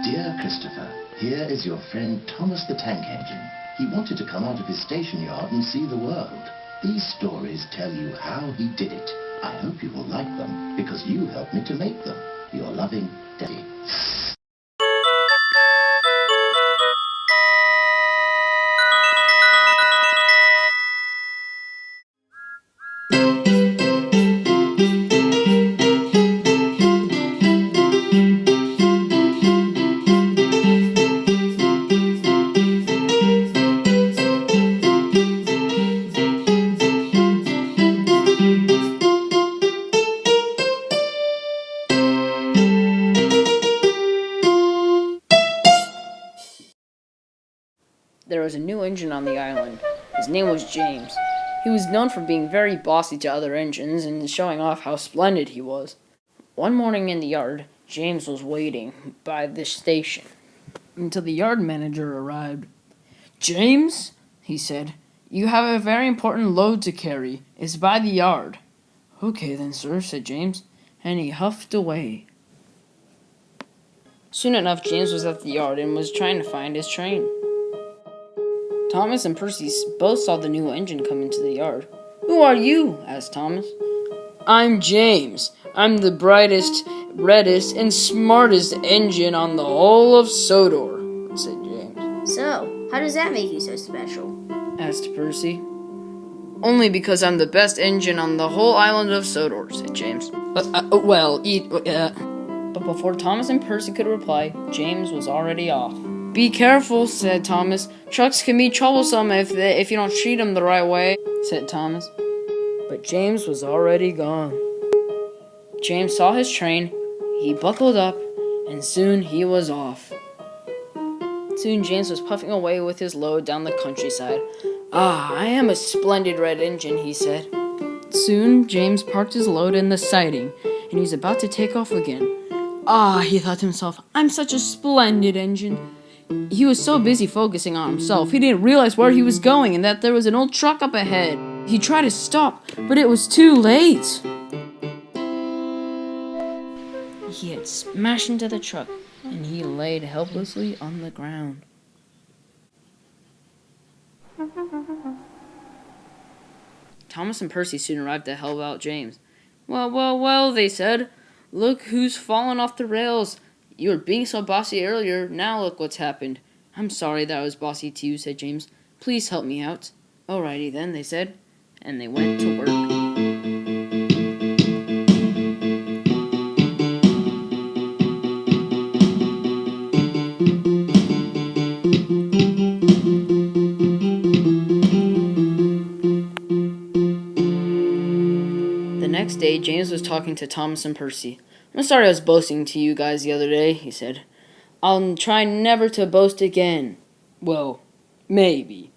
Dear Christopher, here is your friend Thomas the Tank Engine. He wanted to come out of his station yard and see the world. These stories tell you how he did it. I hope you will like them, because you helped me to make them. Your loving, Daddy. There was a new engine on the island. His name was James. He was known for being very bossy to other engines and showing off how splendid he was. One morning in the yard, James was waiting by the station until the yard manager arrived. "James," he said, "you have a very important load to carry. It's by the yard." "Okay then, sir," said James, and he huffed away. Soon enough, James was at the yard and was trying to find his train. Thomas and Percy both saw the new engine come into the yard. "Who are you?" asked Thomas. "I'm James. I'm the brightest, reddest, and smartest engine on the whole of Sodor," said James. "So, how does that make you so special?" asked Percy. "Only because I'm the best engine on the whole island of Sodor," said James. But before Thomas and Percy could reply, James was already off. "Be careful," said Thomas. "Trucks can be troublesome if you don't treat them the right way," said Thomas. But James was already gone. James saw his train, he buckled up, and soon he was off. Soon James was puffing away with his load down the countryside. "Ah, I am a splendid red engine," he said. Soon James parked his load in the siding, and he was about to take off again. "Ah," he thought to himself, "I'm such a splendid engine." He was so busy focusing on himself, he didn't realize where he was going and that there was an old truck up ahead. He tried to stop, but it was too late. He had smashed into the truck, and he laid helplessly on the ground. Thomas and Percy soon arrived to help out James. Well, they said. "Look who's fallen off the rails. You were being so bossy earlier, now look what's happened." "I'm sorry that I was bossy to you," said James. "Please help me out." "Alrighty then," they said, and they went to work. The next day, James was talking to Thomas and Percy. "I'm sorry I was boasting to you guys the other day," he said. "I'll try never to boast again." "Well, maybe,"